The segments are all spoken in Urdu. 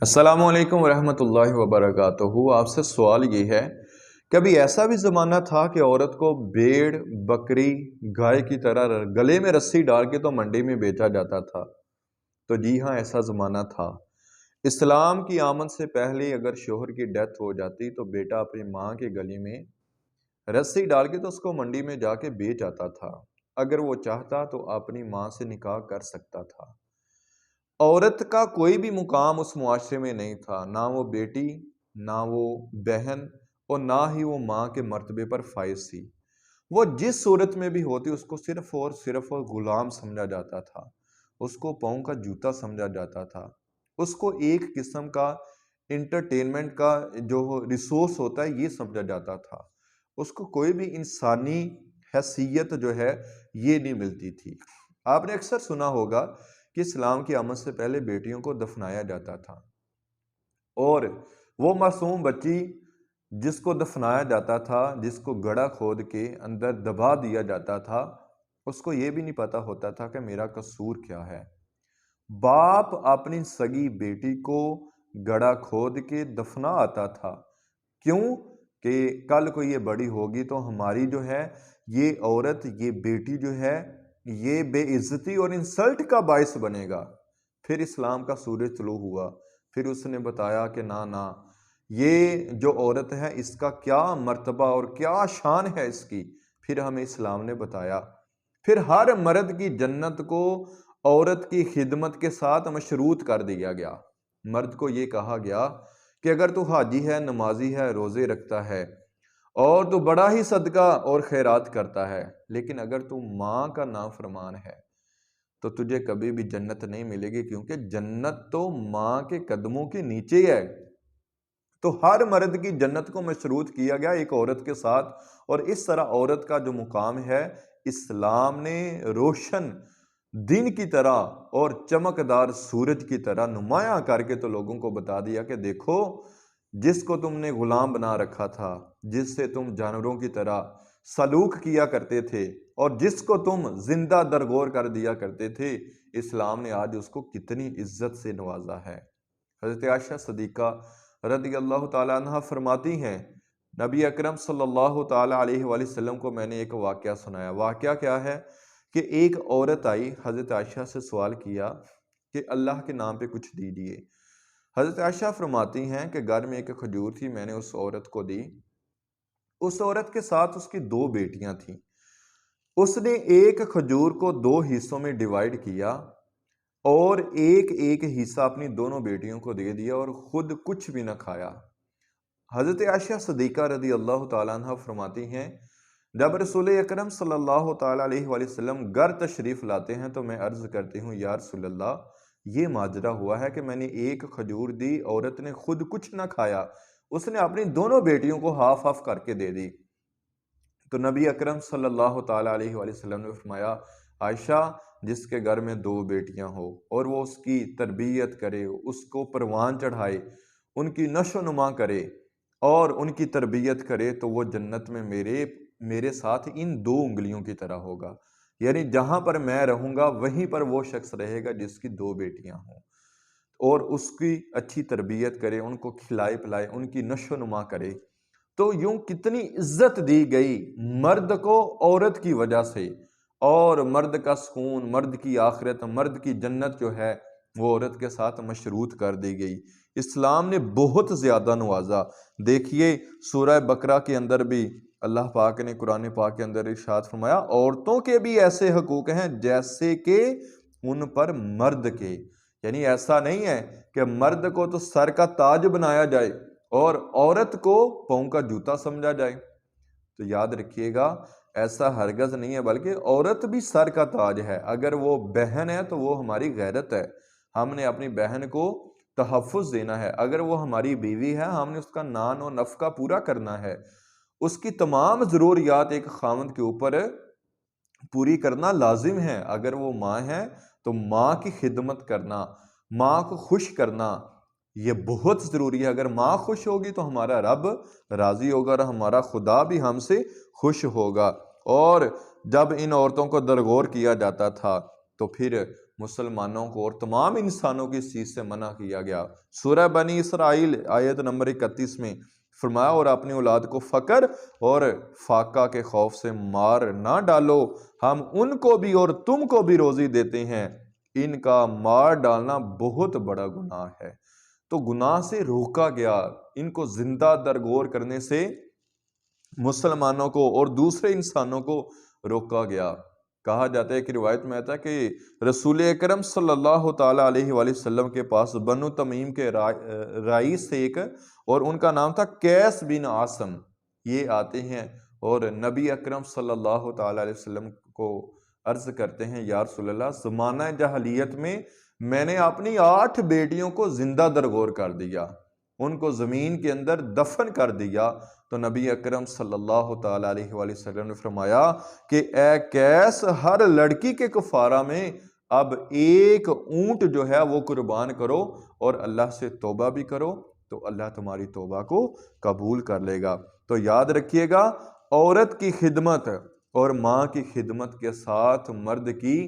السلام علیکم ورحمۃ اللہ وبرکاتہ۔ آپ سے سوال یہ ہے، کبھی ایسا بھی زمانہ تھا کہ عورت کو بھیڑ، بکری، گائے کی طرح گلے میں رسی ڈال کے تو منڈی میں بیچا جاتا تھا؟ تو جی ہاں، ایسا زمانہ تھا۔ اسلام کی آمد سے پہلے اگر شوہر کی ڈیتھ ہو جاتی تو بیٹا اپنی ماں کے گلے میں رسی ڈال کے تو اس کو منڈی میں جا کے بیچ آتا تھا۔ اگر وہ چاہتا تو اپنی ماں سے نکاح کر سکتا تھا۔ عورت کا کوئی بھی مقام اس معاشرے میں نہیں تھا، نہ وہ بیٹی، نہ وہ بہن، اور نہ ہی وہ ماں کے مرتبے پر فائز تھی۔ وہ جس صورت میں بھی ہوتی اس کو صرف اور صرف غلام سمجھا جاتا تھا، اس کو پاؤں کا جوتا سمجھا جاتا تھا، اس کو ایک قسم کا انٹرٹینمنٹ کا جو ریسورس ہوتا ہے یہ سمجھا جاتا تھا۔ اس کو کوئی بھی انسانی حیثیت جو ہے یہ نہیں ملتی تھی۔ آپ نے اکثر سنا ہوگا کہ اسلام کی آمد سے پہلے بیٹیوں کو دفنایا جاتا تھا، اور وہ معصوم بچی جس کو دفنایا جاتا تھا، جس کو گڑھا کھود کے اندر دبا دیا جاتا تھا، اس کو یہ بھی نہیں پتا ہوتا تھا کہ میرا قصور کیا ہے۔ باپ اپنی سگی بیٹی کو گڑھا کھود کے دفنا آتا تھا، کیوں کہ کل کو یہ بڑی ہوگی تو ہماری جو ہے یہ عورت، یہ بیٹی جو ہے یہ بے عزتی اور انسلٹ کا باعث بنے گا۔ پھر اسلام کا سورج طلوع ہوا، پھر اس نے بتایا کہ نہ یہ جو عورت ہے اس کا کیا مرتبہ اور کیا شان ہے اس کی، پھر ہمیں اسلام نے بتایا۔ پھر ہر مرد کی جنت کو عورت کی خدمت کے ساتھ مشروط کر دیا گیا۔ مرد کو یہ کہا گیا کہ اگر تو حاجی ہے، نمازی ہے، روزے رکھتا ہے اور تو بڑا ہی صدقہ اور خیرات کرتا ہے، لیکن اگر تو ماں کا نافرمان ہے تو تجھے کبھی بھی جنت نہیں ملے گی، کیونکہ جنت تو ماں کے قدموں کے نیچے ہے۔ تو ہر مرد کی جنت کو مشروط کیا گیا ایک عورت کے ساتھ، اور اس طرح عورت کا جو مقام ہے اسلام نے روشن دن کی طرح اور چمکدار سورج کی طرح نمایاں کر کے تو لوگوں کو بتا دیا کہ دیکھو، جس کو تم نے غلام بنا رکھا تھا، جس سے تم جانوروں کی طرح سلوک کیا کرتے تھے اور جس کو تم زندہ درگور کر دیا کرتے تھے، اسلام نے آج اس کو کتنی عزت سے نوازا ہے۔ حضرت عائشہ صدیقہ رضی اللہ تعالیٰ عنہ فرماتی ہیں، نبی اکرم صلی اللہ تعالیٰ علیہ وآلہ وسلم کو میں نے ایک واقعہ سنایا۔ واقعہ کیا ہے کہ ایک عورت آئی، حضرت عائشہ سے سوال کیا کہ اللہ کے نام پہ کچھ دیجیے۔ حضرت عائشہ فرماتی ہیں کہ گھر میں ایک کھجور تھی، میں نے اس عورت کو دی۔ اس عورت کے ساتھ اس کی 2 بیٹیاں تھیں۔ اس نے ایک کھجور کو 2 حصوں میں ڈیوائیڈ کیا اور ایک ایک حصہ اپنی دونوں بیٹیوں کو دے دیا اور خود کچھ بھی نہ کھایا۔ حضرت عائشہ صدیقہ رضی اللہ تعالیٰ عنہ فرماتی ہیں، جب رسول اکرم صلی اللہ تعالیٰ علیہ وآلہ وسلم گھر تشریف لاتے ہیں تو میں عرض کرتی ہوں، یا رسول اللہ، یہ ماجرا ہوا ہے کہ میں نے ایک کھجور دی، عورت نے خود کچھ نہ کھایا، اس نے اپنی دونوں بیٹیوں کو ہاف ہاف کر کے دے دی۔ تو نبی اکرم صلی اللہ تعالیٰ علیہ وآلہ وسلم نے فرمایا، عائشہ، جس کے گھر میں 2 بیٹیاں ہو اور وہ اس کی تربیت کرے، اس کو پروان چڑھائے، ان کی نشو و نما کرے اور ان کی تربیت کرے، تو وہ جنت میں میرے ساتھ ان 2 انگلیوں کی طرح ہوگا۔ یعنی جہاں پر میں رہوں گا وہیں پر وہ شخص رہے گا جس کی 2 بیٹیاں ہوں، اور اس کی اچھی تربیت کرے، ان کو کھلائے پلائے، ان کی نشو و نما کرے۔ تو یوں کتنی عزت دی گئی مرد کو عورت کی وجہ سے، اور مرد کا سکون، مرد کی آخرت، مرد کی جنت جو ہے وہ عورت کے ساتھ مشروط کر دی گئی۔ اسلام نے بہت زیادہ نوازا۔ دیکھیے سورہ بقرہ کے اندر بھی اللہ پاک نے قرآن پاک کے اندر ارشاد فرمایا، عورتوں کے بھی ایسے حقوق ہیں جیسے کہ ان پر مرد کے۔ یعنی ایسا نہیں ہے کہ مرد کو تو سر کا تاج بنایا جائے اور عورت کو پاؤں کا جوتا سمجھا جائے۔ تو یاد رکھیے گا، ایسا ہرگز نہیں ہے، بلکہ عورت بھی سر کا تاج ہے۔ اگر وہ بہن ہے تو وہ ہماری غیرت ہے، ہم نے اپنی بہن کو تحفظ دینا ہے۔ اگر وہ ہماری بیوی ہے، ہم نے اس کا نان و نفقہ پورا کرنا ہے، اس کی تمام ضروریات ایک خاوند کے اوپر پوری کرنا لازم ہے۔ اگر وہ ماں ہے تو ماں کی خدمت کرنا، ماں کو خوش کرنا، یہ بہت ضروری ہے۔ اگر ماں خوش ہوگی تو ہمارا رب راضی ہوگا اور ہمارا خدا بھی ہم سے خوش ہوگا۔ اور جب ان عورتوں کو درگور کیا جاتا تھا تو پھر مسلمانوں کو اور تمام انسانوں کی اس چیز سے منع کیا گیا۔ سورہ بنی اسرائیل آیت نمبر 31 میں فرمایا، اور اپنی اولاد کو فقر اور فاقہ کے خوف سے مار نہ ڈالو، ہم ان کو بھی اور تم کو بھی روزی دیتے ہیں، ان کا مار ڈالنا بہت بڑا گناہ ہے۔ تو گناہ سے روکا گیا، ان کو زندہ درگور کرنے سے مسلمانوں کو اور دوسرے انسانوں کو روکا گیا۔ کہا جاتا ہے کہ روایت میں آتا ہے کہ رسول اکرم صلی اللہ تعالیٰ علیہ وآلہ وسلم کے پاس بنو تمیم کے رئیس سے ایک، اور ان کا نام تھا قیس بن عاصم، یہ آتے ہیں اور نبی اکرم صلی اللہ تعالیٰ علیہ وسلم کو عرض کرتے ہیں، یا رسول اللہ، زمانہ جاہلیت میں نے اپنی 8 بیٹیوں کو زندہ درگور کر دیا، ان کو زمین کے اندر دفن کر دیا۔ تو نبی اکرم صلی اللہ تعالیٰ علیہ وآلہ وسلم نے فرمایا کہ اے قیس، ہر لڑکی کے کفارہ میں اب ایک اونٹ جو ہے وہ قربان کرو اور اللہ سے توبہ بھی کرو، تو اللہ تمہاری توبہ کو قبول کر لے گا۔ تو یاد رکھیے گا، عورت کی خدمت اور ماں کی خدمت کے ساتھ مرد کی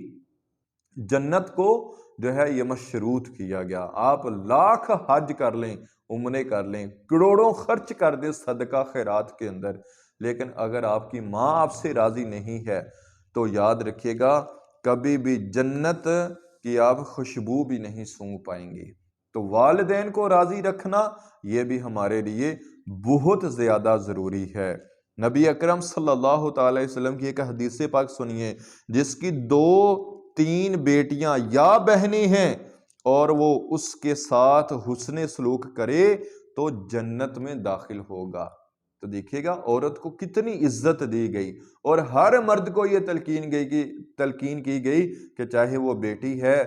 جنت کو جو ہے یہ مشروط کیا گیا۔ آپ لاکھ حج کر لیں، عمرے کر لیں، کروڑوں خرچ کر دیں صدقہ خیرات کے اندر، لیکن اگر آپ کی ماں آپ سے راضی نہیں ہے تو یاد رکھیے گا کبھی بھی جنت کی آپ خوشبو بھی نہیں سونگھ پائیں گے۔ تو والدین کو راضی رکھنا یہ بھی ہمارے لیے بہت زیادہ ضروری ہے۔ نبی اکرم صلی اللہ تعالی وسلم کی ایک حدیث پاک سنیے، جس کی 2-3 بیٹیاں یا بہنیں ہیں اور وہ اس کے ساتھ حسن سلوک کرے تو جنت میں داخل ہوگا۔ تو دیکھیے گا عورت کو کتنی عزت دی گئی، اور ہر مرد کو یہ تلقین کی گئی کہ چاہے وہ بیٹی ہے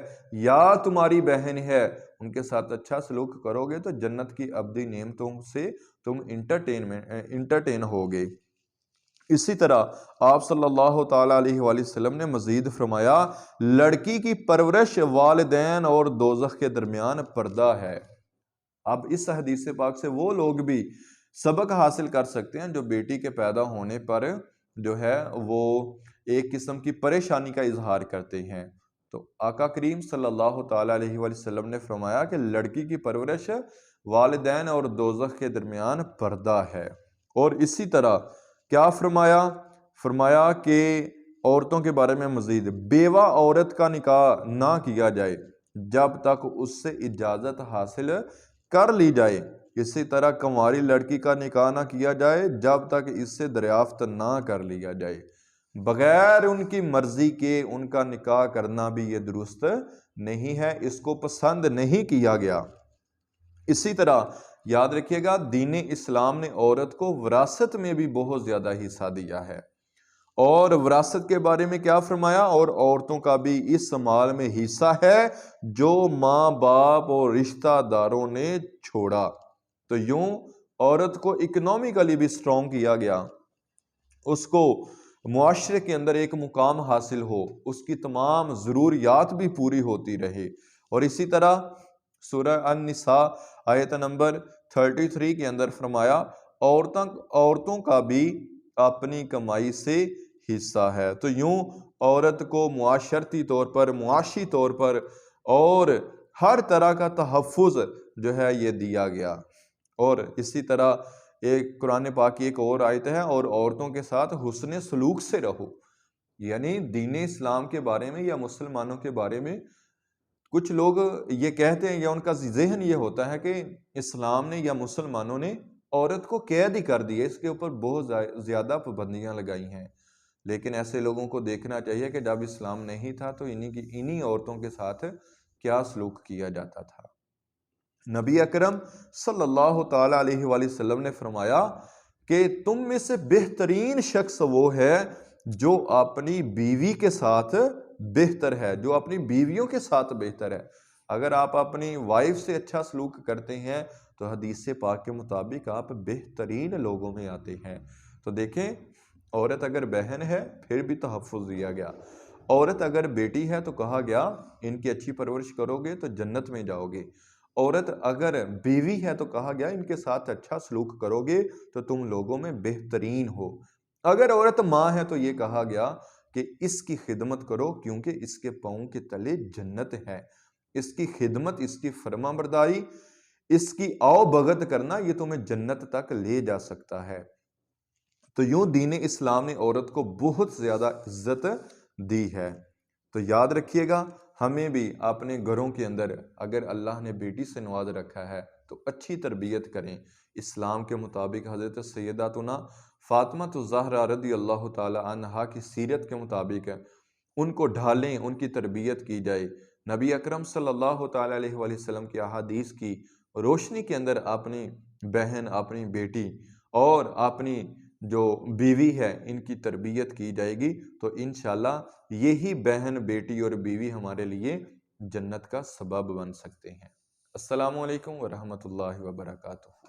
یا تمہاری بہن ہے، ان کے ساتھ اچھا سلوک کرو گے تو جنت کی ابدی نعمتوں سے تم انٹرٹین ہوگے۔ اسی طرح آپ صلی اللہ تعالیٰ علیہ وآلہ وسلم نے مزید فرمایا، لڑکی کی پرورش والدین اور دوزخ کے درمیان پردہ ہے۔ اب اس حدیث پاک سے وہ لوگ بھی سبق حاصل کر سکتے ہیں جو بیٹی کے پیدا ہونے پر جو ہے وہ ایک قسم کی پریشانی کا اظہار کرتے ہیں۔ تو آقا کریم صلی اللہ تعالیٰ علیہ وآلہ وسلم نے فرمایا کہ لڑکی کی پرورش والدین اور دوزخ کے درمیان پردہ ہے۔ اور اسی طرح کیا فرمایا کہ عورتوں کے بارے میں مزید، بیوہ عورت کا نکاح نہ کیا جائے جب تک اس سے اجازت حاصل کر لی جائے، اسی طرح کنواری لڑکی کا نکاح نہ کیا جائے جب تک اس سے دریافت نہ کر لیا جائے۔ بغیر ان کی مرضی کے ان کا نکاح کرنا بھی یہ درست نہیں ہے، اس کو پسند نہیں کیا گیا۔ اسی طرح یاد رکھیے گا، دین اسلام نے عورت کو وراثت میں بھی بہت زیادہ حصہ دیا ہے، اور وراثت کے بارے میں کیا فرمایا، اور عورتوں کا بھی اس مال میں حصہ ہے جو ماں باپ اور رشتہ داروں نے چھوڑا۔ تو یوں عورت کو اکنامیکلی بھی سٹرونگ کیا گیا، اس کو معاشرے کے اندر ایک مقام حاصل ہو، اس کی تمام ضروریات بھی پوری ہوتی رہے۔ اور اسی طرح سورہ النساء آیت نمبر 33 کے اندر فرمایا، عورتوں کا بھی اپنی کمائی سے حصہ ہے۔ تو یوں عورت کو معاشرتی طور پر، معاشی طور پر اور ہر طرح کا تحفظ جو ہے یہ دیا گیا۔ اور اسی طرح ایک قرآن پاک کی ایک اور آیت ہے، اور عورتوں کے ساتھ حسن سلوک سے رہو۔ یعنی دین اسلام کے بارے میں یا مسلمانوں کے بارے میں کچھ لوگ یہ کہتے ہیں یا ان کا ذہن یہ ہوتا ہے کہ اسلام نے یا مسلمانوں نے عورت کو قید ہی کر دی ہے، اس کے اوپر بہت زیادہ پابندیاں لگائی ہیں۔ لیکن ایسے لوگوں کو دیکھنا چاہیے کہ جب اسلام نہیں تھا تو انہی عورتوں کے ساتھ کیا سلوک کیا جاتا تھا۔ نبی اکرم صلی اللہ تعالیٰ علیہ وآلہ وسلم نے فرمایا کہ تم میں سے بہترین شخص وہ ہے جو اپنی بیوی کے ساتھ بہتر ہے، جو اپنی بیویوں کے ساتھ بہتر ہے۔ اگر آپ اپنی وائف سے اچھا سلوک کرتے ہیں تو حدیث پاک کے مطابق آپ بہترین لوگوں میں آتے ہیں۔ تو دیکھیں، عورت اگر بہن ہے پھر بھی تحفظ دیا گیا، عورت اگر بیٹی ہے تو کہا گیا ان کی اچھی پرورش کرو گے تو جنت میں جاؤ گے، عورت اگر بیوی ہے تو کہا گیا ان کے ساتھ اچھا سلوک کرو گے تو تم لوگوں میں بہترین ہو، اگر عورت ماں ہے تو یہ کہا گیا کہ اس کی خدمت کرو کیونکہ اس کے پاؤں کے تلے جنت ہے۔ اس کی خدمت، اس کی فرما برداری، اس کی آؤ بھگت کرنا یہ تمہیں جنت تک لے جا سکتا ہے۔ تو یوں دین اسلام نے عورت کو بہت زیادہ عزت دی ہے۔ تو یاد رکھیے گا، ہمیں بھی اپنے گھروں کے اندر اگر اللہ نے بیٹی سے نواز رکھا ہے تو اچھی تربیت کریں۔ اسلام کے مطابق حضرت سیداتنا فاطمہ الزہرا رضی اللہ تعالی عنہا کی سیرت کے مطابق ان کو ڈھالیں، ان کی تربیت کی جائے۔ نبی اکرم صلی اللہ تعالی علیہ وآلہ وسلم کی احادیث کی روشنی کے اندر اپنی بہن، اپنی بیٹی اور اپنی جو بیوی ہے ان کی تربیت کی جائے گی تو انشاءاللہ یہی بہن، بیٹی اور بیوی ہمارے لیے جنت کا سبب بن سکتے ہیں۔ السلام علیکم ورحمۃ اللہ وبرکاتہ۔